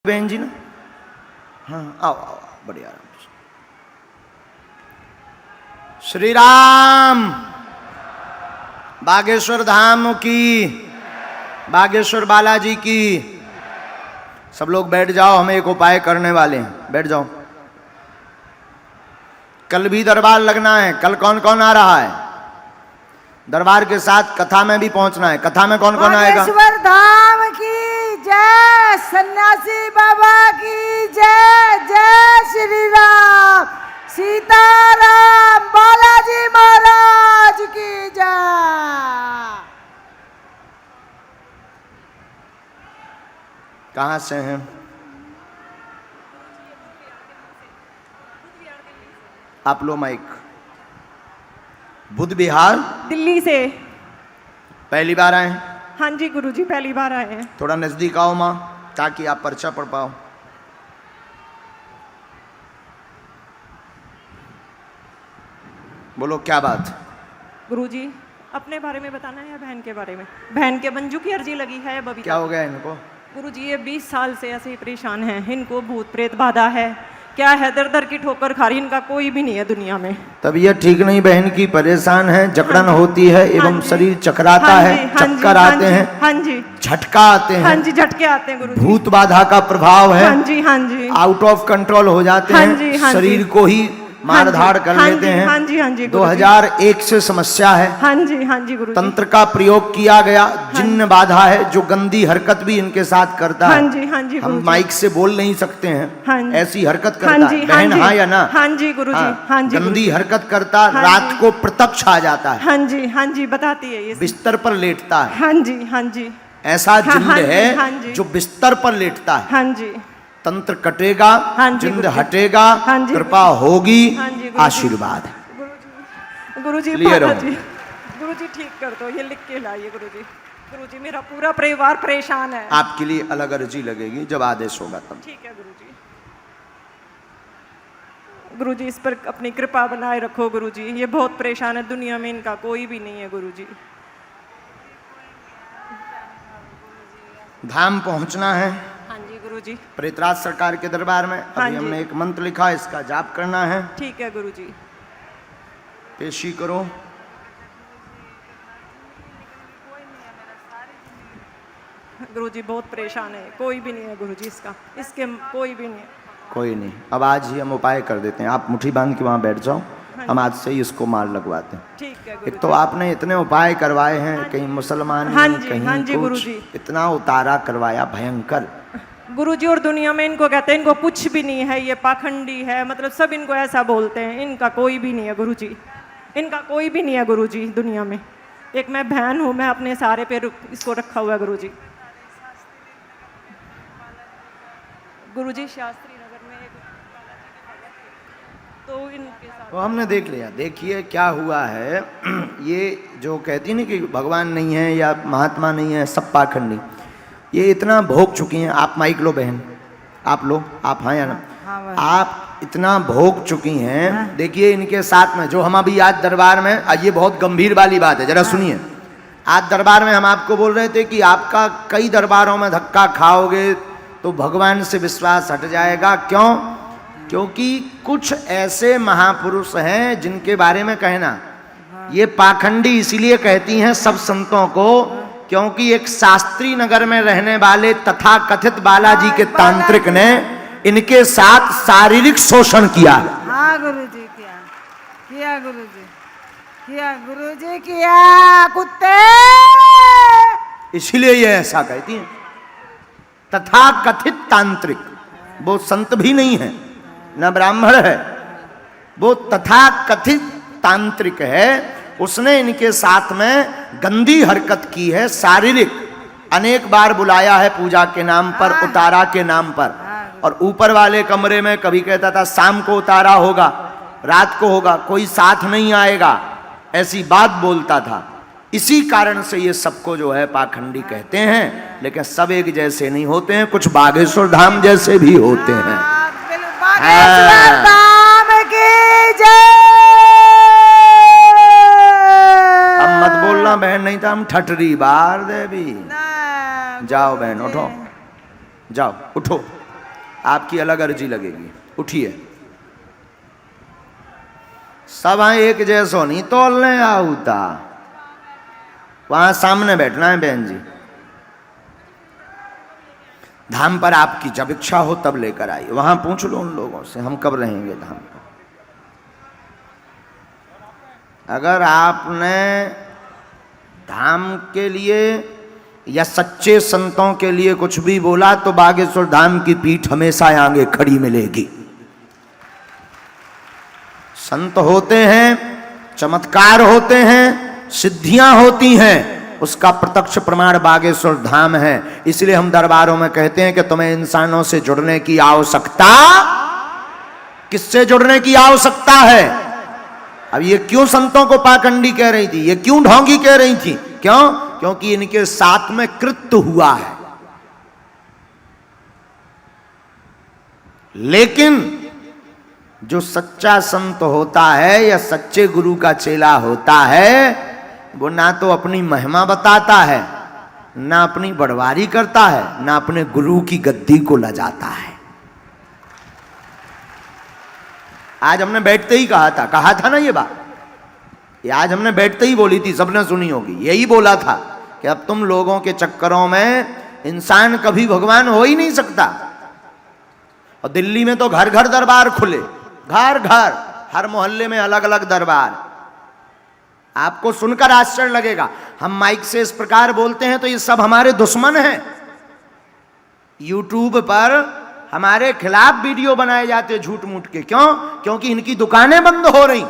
बहन जी ना, हाँ आओ आओ बढ़िया आराम से। श्री राम बागेश्वर धाम की, बागेश्वर बालाजी की। सब लोग बैठ जाओ, हम एक उपाय करने वाले हैं, बैठ जाओ। कल भी दरबार लगना है। कल कौन कौन आ रहा है? दरबार के साथ कथा में भी पहुंचना है। कथा में कौन कौन आएगा? बागेश्वर धाम की जय, सन्यासी बाबा की जय, जय श्री राम, सीताराम, बालाजी महाराज की जय। कहां से हैं? आप लो माइक। बुध बिहार दिल्ली से। पहली बार आए हैं? हाँ जी गुरुजी, पहली बार आए हैं। थोड़ा नजदीक आओ माँ, ताकि आप पर्चा पढ़ पाओ। बोलो क्या बात? गुरुजी अपने बारे में बताना है या बहन के बारे में? बहन के मंजू की अर्जी लगी है बबीता। क्या हो गया इनको? गुरुजी ये 20 साल से ऐसे ही परेशान हैं। इनको भूत प्रेत बाधा है, क्या है, दर दर की ठोकर खा रही। इनका कोई भी नहीं है दुनिया में। तबीयत ठीक नहीं बहन की, परेशान है, जकड़न होती है एवं शरीर चकराता हाँ है, जी, हाँ जी, चक्कर हाँ आते जी, हैं, हाँ जी, झटका आते हाँ हैं, जी, झटके आते हैं गुरुजी। भूत बाधा का प्रभाव है, हाँ जी, हाँ जी, आउट ऑफ कंट्रोल हो जाते हाँ हैं, जी, हाँ शरीर जी, को ही मार धाड़ कर हाँ लेते जी, हैं। हाँ जी, हाँ जी, गुरुजी। 2001 से समस्या है। हाँ जी, हाँ जी गुरुजी। तंत्र का प्रयोग किया गया, जिन्न बाधा है, जो गंदी हरकत भी इनके साथ करता है। हाँ जी, हाँ जी हम गुरुजी। माइक से बोल नहीं सकते हैं, हाँ जी, ऐसी हरकत हाँ करता जी, है। बहन हाँ या ना? हाँ जी गुरुजी, हाँ जी गंदी गुरुजी। हरकत करता, हाँ रात जी। को प्रत्यक्ष आ जाता है, हाँ जी, हाँ जी, बताती है ये। बिस्तर पर लेटता है। हाँ जी, हाँ जी, ऐसा हाँ, जिन्न हाँ जी, है हाँ जी। जो बिस्तर पर लेटता है। हाँ जी, तंत्र कटेगा, हाँ जी, जिन्न गुरुजी। हटेगा, हाँ जी, कृपा होगी, हाँ जी, गुरुजी। आशीर्वाद। गुरुजी Clear हो। बालाजी, गुरुजी ठीक कर दो, ये लिख के लाइए गुरुजी। गुरुजी मेरा पूरा परिवार परेशान है। आपके लिए अलग अर्जी लगेगी जब आदेश होगा तब। ठीक है गुरुजी। गुरुजी इस पर अपनी कृपा बनाए रखो गुरुजी, ये बहुत परेशान है, दुनिया में इनका कोई भी नहीं है गुरुजी। धाम पहुंचना है हाँ जी गुरुजी। प्रेतराज सरकार के दरबार में। हाँ अभी जी। हमने एक मंत्र लिखा, इसका जाप करना है। ठीक है गुरुजी। पेशी करो। गुरुजी बहुत परेशान है, कोई भी नहीं है गुरुजी इसका, इसके कोई भी नहीं है। कोई नहीं, अब आज ही हम उपाय कर देते हैं। आप मुट्ठी बांध के वहाँ बैठ जाओ, हम आज से ही इसको मार लगवाते हैं। ठीक है एक गुरुजी। तो आपने इतने उपाय करवाए हैं, कहीं मुसलमान हाँ जी, कहीं हाँ जी, कुछ, गुरुजी। इतना उतारा करवाया भयंकर। गुरुजी और दुनिया में इनको कहते हैं इनको कुछ भी नहीं है, ये पाखंडी है, मतलब सब इनको ऐसा बोलते हैं। इनका कोई भी नहीं है गुरुजी, इनका कोई भी नहीं है गुरुजी दुनिया में। एक मैं बहन हूँ, मैं अपने सारे पे इसको रखा हुआ है गुरुजी। गुरुजी शास्त्री नगर में एक तो इनके साथ तो हमने देख लिया। देखिए क्या हुआ है, ये जो कहती नहीं कि भगवान नहीं है या महात्मा नहीं है, सब पाखंडी, ये इतना भोग चुकी हैं। आप माइक लो बहन, आप लो, आप हाँ या ना? आप इतना भोग चुकी हैं। देखिए इनके साथ में जो हम अभी आज दरबार में, ये बहुत गंभीर वाली बात है, जरा सुनिए। आज दरबार में हम आपको बोल रहे थे कि आपका कई दरबारों में धक्का खाओगे तो भगवान से विश्वास हट जाएगा। क्यों? क्योंकि कुछ ऐसे महापुरुष हैं जिनके बारे में कहना, ये पाखंडी इसीलिए कहती हैं सब संतों को, क्योंकि एक शास्त्री नगर में रहने वाले तथा कथित बालाजी के तांत्रिक ने इनके साथ शारीरिक शोषण किया। हाँ गुरुजी, किया गुरुजी, किया गुरुजी, किया कुत्ते। इसीलिए ये ऐसा कहती हैं। तथा कथित तांत्रिक, वो संत भी नहीं है, न ब्राह्मण है, वो तथा कथित तांत्रिक है। उसने इनके साथ में गंदी हरकत की है, शारीरिक। अनेक बार बुलाया है पूजा के नाम पर, उतारा के नाम पर, और ऊपर वाले कमरे में कभी कहता था शाम को उतारा होगा, रात को होगा, कोई साथ नहीं आएगा, ऐसी बात बोलता था। इसी कारण से ये सबको जो है पाखंडी कहते हैं। लेकिन सब एक जैसे नहीं होते हैं, कुछ बागेश्वर धाम जैसे भी होते हैं। बागेश्वर धाम की जय। अब मत बोलना बहन, नहीं तो हम ठटरी बार देवी। ना, जाओ बहन, उठो, जाओ उठो। आपकी अलग अर्जी लगेगी। उठिए, सब एक जैसो नहीं तोलने आऊता, वहां सामने बैठना है बहन जी। धाम पर आपकी जब इच्छा हो तब लेकर आइए, वहां पूछ लो उन लोगों से हम कब रहेंगे धाम पर। अगर आपने धाम के लिए या सच्चे संतों के लिए कुछ भी बोला तो बागेश्वर धाम की पीठ हमेशा आगे खड़ी मिलेगी। संत होते हैं, चमत्कार होते हैं, सिद्धियां होती हैं, उसका प्रत्यक्ष प्रमाण बागेश्वर धाम है। इसलिए हम दरबारों में कहते हैं कि तुम्हें इंसानों से जुड़ने की आवश्यकता, किससे जुड़ने की आवश्यकता है? अब ये क्यों संतों को पाखंडी कह रही थी, ये क्यों ढोंगी कह रही थी? क्यों? क्योंकि इनके साथ में कृत्य हुआ है। लेकिन जो सच्चा संत होता है या सच्चे गुरु का चेला होता है, वो ना तो अपनी महिमा बताता है, ना अपनी बड़वारी करता है, ना अपने गुरु की गद्दी को लजाता है। आज हमने बैठते ही कहा था ना ये बात, ये आज हमने बैठते ही बोली थी, सबने सुनी होगी। यही बोला था कि अब तुम लोगों के चक्करों में इंसान कभी भगवान हो ही नहीं सकता। और दिल्ली में तो घर घर दरबार खुले, घर घर, हर मोहल्ले में अलग अलग दरबार। आपको सुनकर आश्चर्य लगेगा, हम माइक से इस प्रकार बोलते हैं तो ये सब हमारे दुश्मन हैं। यूट्यूब पर हमारे खिलाफ वीडियो बनाए जाते झूठ मूठ के। क्यों? क्योंकि इनकी दुकानें बंद हो रही।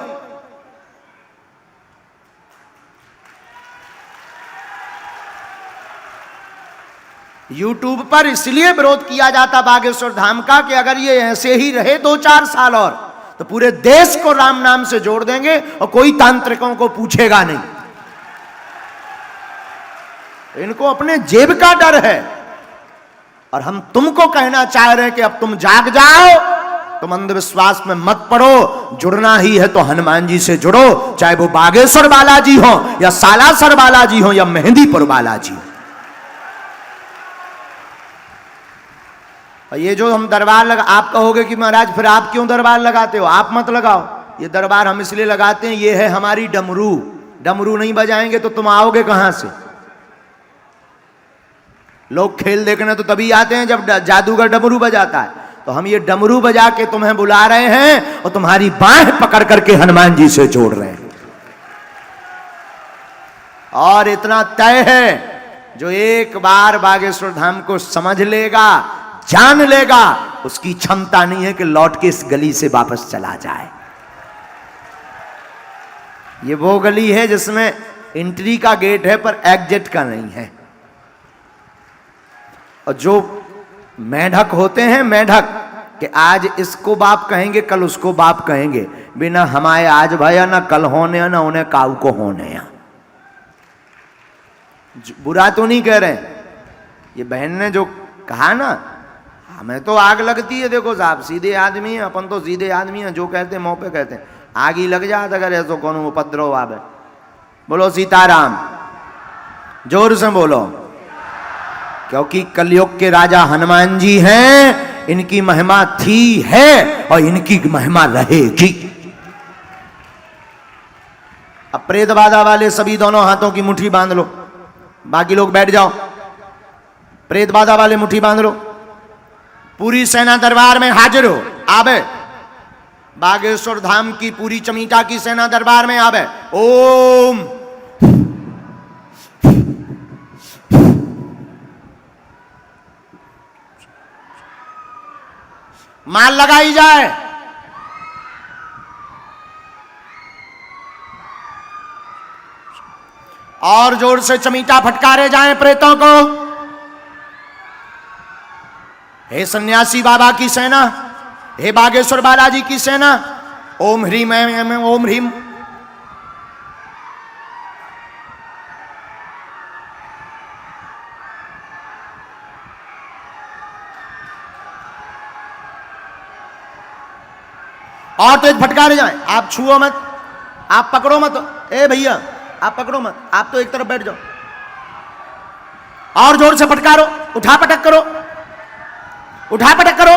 यूट्यूब पर इसलिए विरोध किया जाता बागेश्वर धाम का कि अगर ये ऐसे ही रहे 2-4 साल और, तो पूरे देश को राम नाम से जोड़ देंगे और कोई तांत्रिकों को पूछेगा नहीं। इनको अपने जेब का डर है। और हम तुमको कहना चाह रहे हैं कि अब तुम जाग जाओ, तुम अंधविश्वास में मत पड़ो। जुड़ना ही है तो हनुमान जी से जुड़ो, चाहे वो बागेश्वर बालाजी हो या सालासर बालाजी हो या मेहंदीपुर बालाजी हो। ये जो हम दरबार लगा, आप कहोगे कि महाराज फिर आप क्यों दरबार लगाते हो? आप मत लगाओ। ये दरबार हम इसलिए लगाते हैं, ये है हमारी डमरू। डमरू नहीं बजाएंगे तो तुम आओगे कहां से? लोग खेल देखने तो तभी आते हैं जब जादूगर डमरू बजाता है। तो हम ये डमरू बजा के तुम्हें बुला रहे हैं और तुम्हारी बाहें पकड़ करके हनुमान जी से जोड़ रहे हैं। और इतना तय है, जो एक बार बागेश्वर धाम को समझ लेगा, जान लेगा, उसकी क्षमता नहीं है कि लौट के इस गली से वापस चला जाए। ये वो गली है जिसमें एंट्री का गेट है पर एग्जिट का नहीं है। और जो मेढक होते हैं, मेढक कि आज इसको बाप कहेंगे कल उसको बाप कहेंगे, बिना हमारे आज भया ना कल होने ना उन्हें काऊ को होने। बुरा तो नहीं कह रहे, ये बहन ने जो कहा ना, हमें तो आग लगती है। देखो साहब, सीधे आदमी है, अपन तो सीधे आदमी है, जो कहते हैं मुंह पे कहते हैं। आग ही लग जाता अगर ऐसा कौन उपद्रव आवे। बोलो सीताराम, जोर से बोलो। क्योंकि कलयुग के राजा हनुमान जी हैं, इनकी महिमा थी, है और इनकी महिमा रहेगी। अब प्रेत बाधा वाले सभी दोनों हाथों की मुट्ठी बांध लो, बाकी लोग बैठ जाओ। प्रेत बाधा वाले मुट्ठी बांध लो। पूरी सेना दरबार में हाजिर हो, आवे। बागेश्वर धाम की पूरी चमीटा की सेना दरबार में आवे। ओम माल लगाई जाए। और जोर से चमीटा फटकारे जाएं प्रेतों को। हे सन्यासी बाबा की सेना, हे बागेश्वर बालाजी की सेना, ओम ह्रीम ओम ह्रीम। और तेज फटकारे जाएं। आप छुओ मत, आप पकड़ो मत। ए भैया आप पकड़ो मत, आप तो एक तरफ बैठ जाओ। और जोर से फटकारो, उठा पटक करो, उठा पटक करो।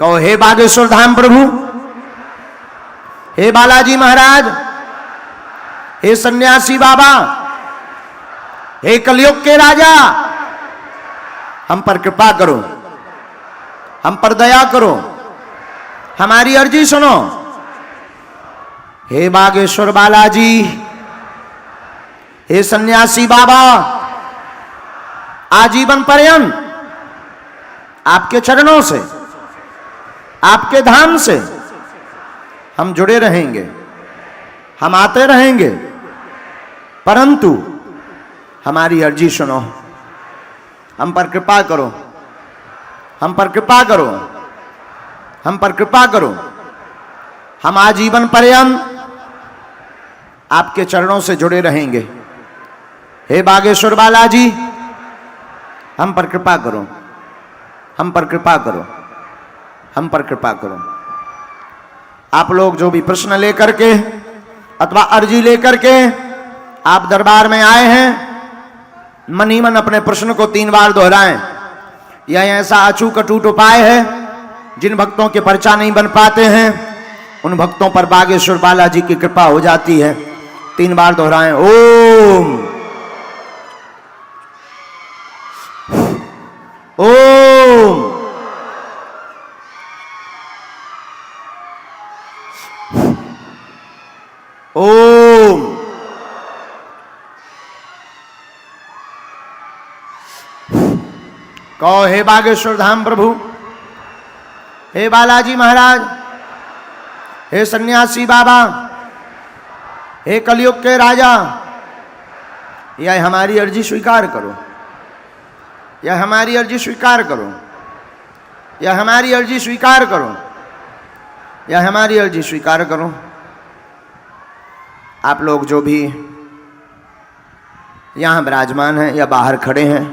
कहो हे बागेश्वर धाम प्रभु, हे बालाजी महाराज, हे सन्यासी बाबा, हे कलयुग के राजा, हम पर कृपा करो, हम पर दया करो, हमारी अर्जी सुनो। हे बागेश्वर बालाजी, हे सन्यासी बाबा, आजीवन पर्यंत आपके चरणों से, आपके धाम से हम जुड़े रहेंगे, हम आते रहेंगे, परंतु हमारी अर्जी सुनो, हम पर कृपा करो, हम पर कृपा करो, हम पर कृपा करो। हम आजीवन पर्यंत आपके चरणों से जुड़े रहेंगे। हे बागेश्वर बालाजी, हम पर कृपा करो, हम पर कृपा करो, हम पर कृपा करो। आप लोग जो भी प्रश्न लेकर के अथवा अर्जी लेकर के आप दरबार में आए हैं, मन ही मन अपने प्रश्न को 3 बार दोहराएं। यह ऐसा अचूक अटूट उपाय है, जिन भक्तों के पर्चा नहीं बन पाते हैं उन भक्तों पर बागेश्वर बालाजी की कृपा हो जाती है। 3 बार दोहराएं। ओम ओम ओम। कहो हे बागेश्वर धाम प्रभु, हे बालाजी महाराज, हे सन्यासी बाबा, हे कलयुग के राजा, यह हमारी अर्जी स्वीकार करो, यह हमारी अर्जी स्वीकार करो, यह हमारी अर्जी स्वीकार करो, यह हमारी अर्जी स्वीकार करो। आप लोग जो भी यहाँ विराजमान हैं या बाहर खड़े हैं,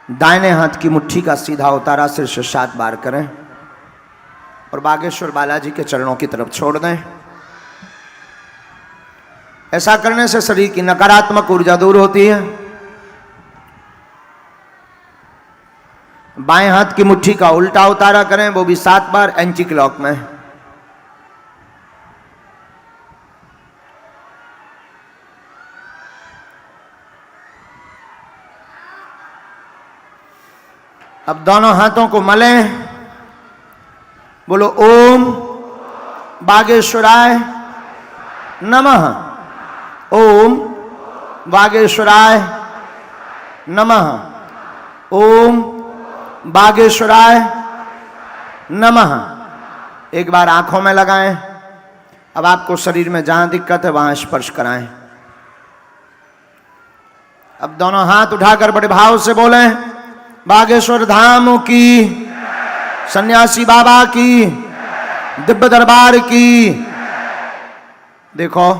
दाहिने हाथ की मुट्ठी का सीधा उतारा सिर से 7 बार करें और बागेश्वर बालाजी के चरणों की तरफ छोड़ दें। ऐसा करने से शरीर की नकारात्मक ऊर्जा दूर होती है। बाएं हाथ की मुट्ठी का उल्टा उतारा करें, वो भी 7 बार एंटी क्लॉक में। अब दोनों हाथों को मलें, बोलो ओम बागेश्वराय नमः, ओम बागेश्वराय नमः, ओम बागेश्वराय नमः। एक बार आंखों में लगाएं। अब आपको शरीर में जहां दिक्कत है वहां स्पर्श कराएं। अब दोनों हाथ उठाकर बड़े भाव से बोलें, बागेश्वर धाम की, सन्यासी बाबा की, दिव्य दरबार की। देखो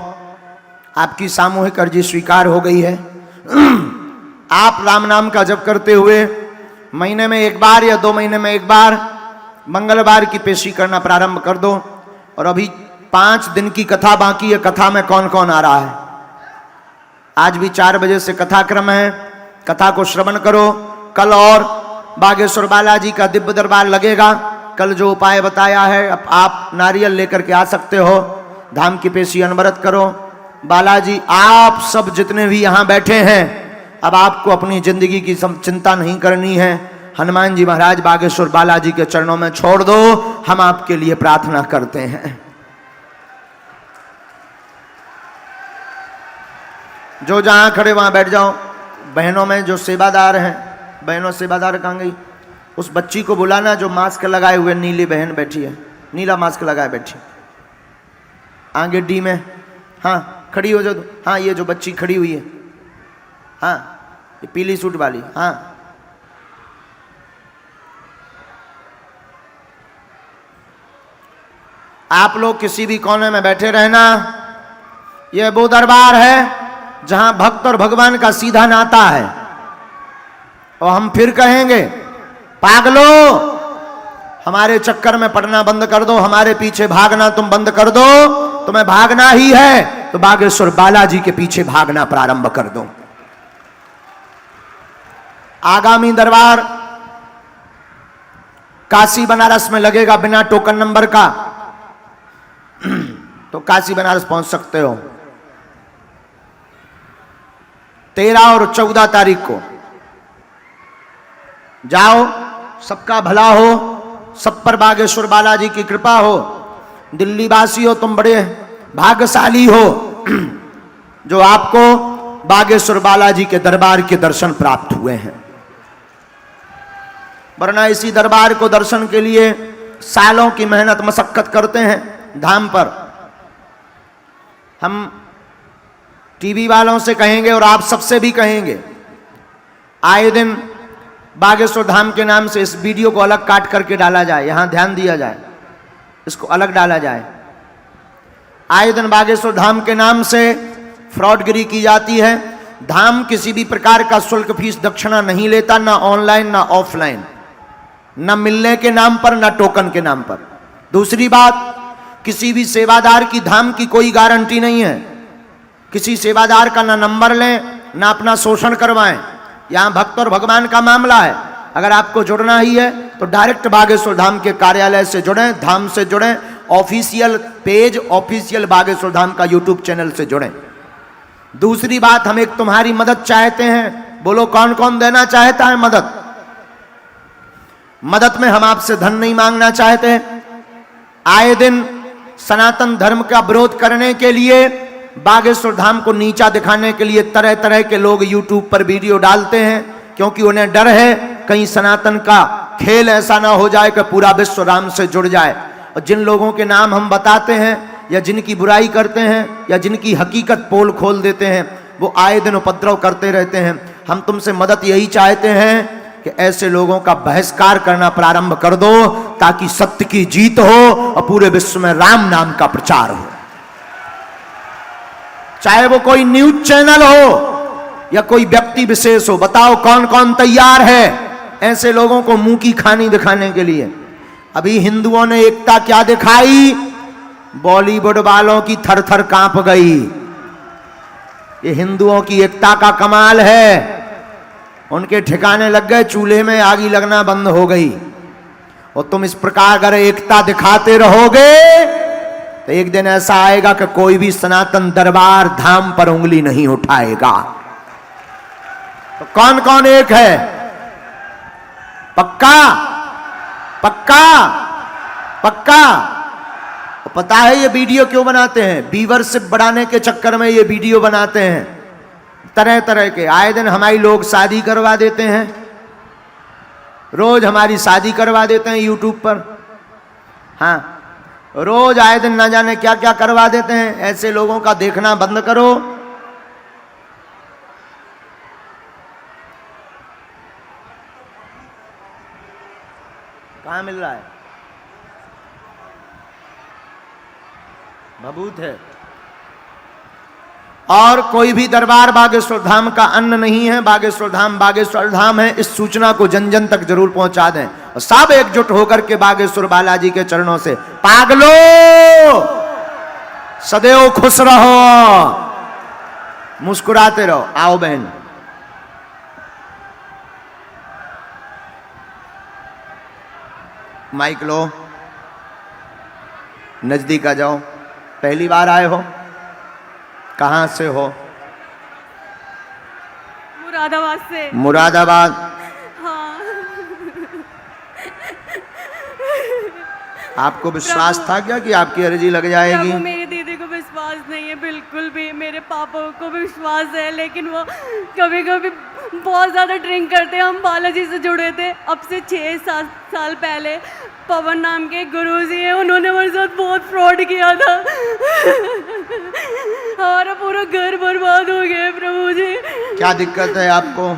आपकी सामूहिक अर्जी स्वीकार हो गई है। आप राम नाम का जप करते हुए महीने में 1 बार या 2 महीने में 1 बार मंगलवार की पेशी करना प्रारंभ कर दो। और अभी 5 दिन की कथा बाकी है। कथा में कौन कौन आ रहा है? आज भी 4 बजे से कथा क्रम है, कथा को श्रवण करो। कल और बागेश्वर बालाजी का दिव्य दरबार लगेगा। कल जो उपाय बताया है, अब आप नारियल लेकर के आ सकते हो, धाम की पेशी अनवरत करो। बालाजी, आप सब जितने भी यहाँ बैठे हैं, अब आपको अपनी जिंदगी की चिंता नहीं करनी है। हनुमान जी महाराज बागेश्वर बालाजी के चरणों में छोड़ दो, हम आपके लिए प्रार्थना करते हैं। जो जहां खड़े वहां बैठ जाओ। बहनों में जो सेवादार हैं, बहनों सेवादार कहाँ गई? उस बच्ची को बुलाना जो मास्क लगाए हुए नीली बहन बैठी है, नीला मास्क लगाए बैठी आगे डी में। हाँ खड़ी हो जाओ। हाँ ये जो बच्ची खड़ी हुई है, हाँ ये पीली सूट वाली, हाँ आप लोग किसी भी कोने में बैठे रहना। यह वो दरबार है जहां भक्त और भगवान का सीधा नाता है। और हम फिर कहेंगे, पागलो हमारे चक्कर में पड़ना बंद कर दो, हमारे पीछे भागना तुम बंद कर दो। तुम्हें भागना ही है तो बागेश्वर बालाजी के पीछे भागना प्रारंभ कर दो। आगामी दरबार काशी बनारस में लगेगा बिना टोकन नंबर का, तो काशी बनारस पहुंच सकते हो। 13 और 14 तारीख को जाओ, सबका भला हो, सब पर बागेश्वर बालाजी की कृपा हो। दिल्ली वासी हो तुम बड़े भाग्यशाली हो जो आपको बागेश्वर बालाजी के दरबार के दर्शन प्राप्त हुए हैं, वरना इसी दरबार को दर्शन के लिए सालों की मेहनत मशक्कत करते हैं धाम पर। हम टीवी वालों से कहेंगे और आप सबसे भी कहेंगे, आए दिन बागेश्वर धाम के नाम से इस वीडियो को अलग काट करके डाला जाए, यहां ध्यान दिया जाए, इसको अलग डाला जाए। आए दिन बागेश्वर धाम के नाम से फ्रॉडगिरी की जाती है। धाम किसी भी प्रकार का शुल्क फीस दक्षिणा नहीं लेता, ना ऑनलाइन ना ऑफलाइन, ना मिलने के नाम पर ना टोकन के नाम पर। दूसरी बात, किसी भी सेवादार की धाम की कोई गारंटी नहीं है। किसी सेवादार का ना नंबर लें ना अपना शोषण करवाएं। यहां भक्त और भगवान का मामला है। अगर आपको जुड़ना ही है तो डायरेक्ट बागेश्वर धाम के कार्यालय से जुड़ें, धाम से जुड़ें, official page, official Bageshwar Dham का यूट्यूब चैनल से जुड़ें। दूसरी बात, हम एक तुम्हारी मदद चाहते हैं। बोलो कौन कौन देना चाहता है मदद? मदद में हम आपसे धन नहीं मांगना चाहते। आए दिन सनातन धर्म का विरोध करने के लिए, बागेश्वर धाम को नीचा दिखाने के लिए तरह तरह के लोग यूट्यूब पर वीडियो डालते हैं, क्योंकि उन्हें डर है कहीं सनातन का खेल ऐसा ना हो जाए कि पूरा विश्व राम से जुड़ जाए। और जिन लोगों के नाम हम बताते हैं या जिनकी बुराई करते हैं या जिनकी हकीकत पोल खोल देते हैं, वो आए दिन उपद्रव करते रहते हैं। हम तुमसे मदद यही चाहते हैं कि ऐसे लोगों का बहिष्कार करना प्रारंभ कर दो, ताकि सत्य की जीत हो और पूरे विश्व में राम नाम का प्रचार हो। चाहे वो कोई न्यूज चैनल हो या कोई व्यक्ति विशेष हो। बताओ कौन कौन तैयार है ऐसे लोगों को मुंह की खानी दिखाने के लिए? अभी हिंदुओं ने एकता क्या दिखाई, बॉलीवुड वालों की थर थर कांप गई। ये हिंदुओं की एकता का कमाल है। उनके ठिकाने लग गए, चूल्हे में आगी लगना बंद हो गई। और तुम इस प्रकार अगर एकता दिखाते रहोगे तो एक दिन ऐसा आएगा कि कोई भी सनातन दरबार धाम पर उंगली नहीं उठाएगा। तो कौन कौन एक है? पक्का पक्का पक्का? तो पता है ये वीडियो क्यों बनाते हैं? व्यूअरशिप बढ़ाने के चक्कर में ये वीडियो बनाते हैं तरह तरह के। आए दिन हमारी लोग शादी करवा देते हैं, रोज हमारी शादी करवा देते हैं यूट्यूब पर। हाँ, रोज आए दिन ना जाने क्या क्या करवा देते हैं। ऐसे लोगों का देखना बंद करो। कहां मिल रहा है? भभूत है। और कोई भी दरबार बागेश्वर धाम का अन्न नहीं है। बागेश्वर धाम है। इस सूचना को जन जन तक जरूर पहुंचा दें और सब एकजुट होकर के बागेश्वर बालाजी के चरणों से, पागलो सदैव खुश रहो, मुस्कुराते रहो। आओ बहन, माइक लो, नजदीक आ जाओ। पहली बार आए हो? कहां से हो? मुरादाबाद से। मुरादाबाद। हाँ। आपको विश्वास था क्या कि आपकी अर्जी लग जाएगी? प्रभु, मेरी दीदी को विश्वास नहीं है बिल्कुल भी। मेरे पापा को भी विश्वास है, लेकिन वो कभी कभी बहुत ज़्यादा ड्रिंक करते हैं। हम बालाजी से जुड़े थे अब से 6-7 साल पहले। पवन नाम के गुरुजी हैं, उन्होंने मेरे साथ बहुत फ्रॉड किया था। हमारा पूरा घर बर्बाद हो गया है प्रभु जी। क्या दिक्कत है आपको?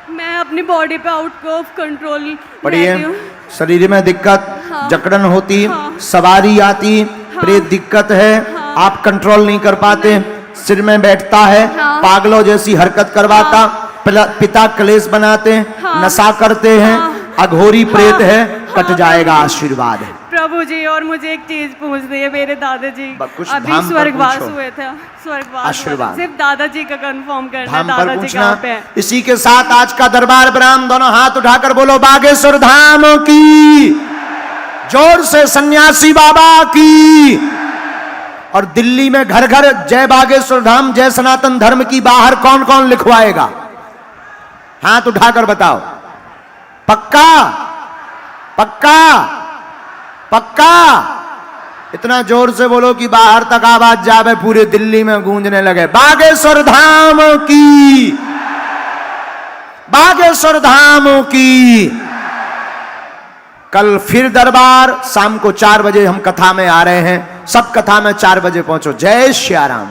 मैं अपनी बॉडी पे आउट ऑफ कंट्रोल पढ़िए। शरीर में दिक्कत, हाँ, जकड़न होती, हाँ, सवारी आती, हाँ, प्रेत दिक्कत है, हाँ, आप कंट्रोल नहीं कर पाते, सिर में बैठता है, हाँ, पागलों जैसी हरकत करवाता, हाँ, पिता क्लेश बनाते हैं, हाँ, नशा करते हैं, हाँ, अघोरी प्रेत हाँ, है, हाँ, कट जाएगा आशीर्वाद है। प्रभु जी और मुझे एक चीज पूछनी है, मेरे दादाजी कुछ अभी धाम पर स्वर्गवास पूछो। हुए थे, स्वर्गवास आशीर्वाद। हुए थे। सिर्फ दादाजी का कंफर्म करना है, धाम पर दादाजी पूछना। कहाँ पे है। इसी के साथ आज का दरबार ब्राह्म दोनों हाथ उठाकर बोलो बागेश्वर धाम की, जोर से सन्यासी बाबा की। और दिल्ली में घर घर जय बागेश्वर धाम जय सनातन धर्म की बाहर कौन कौन लिखवाएगा? हाथ उठाकर बताओ। पक्का पक्का पक्का? इतना जोर से बोलो कि बाहर तक आवाज जावे, पूरे दिल्ली में गूंजने लगे बागेश्वर धाम की, बागेश्वर धाम की। कल फिर दरबार, शाम को 4 बजे हम कथा में आ रहे हैं। सब कथा में 4 बजे पहुंचो। जय श्री राम।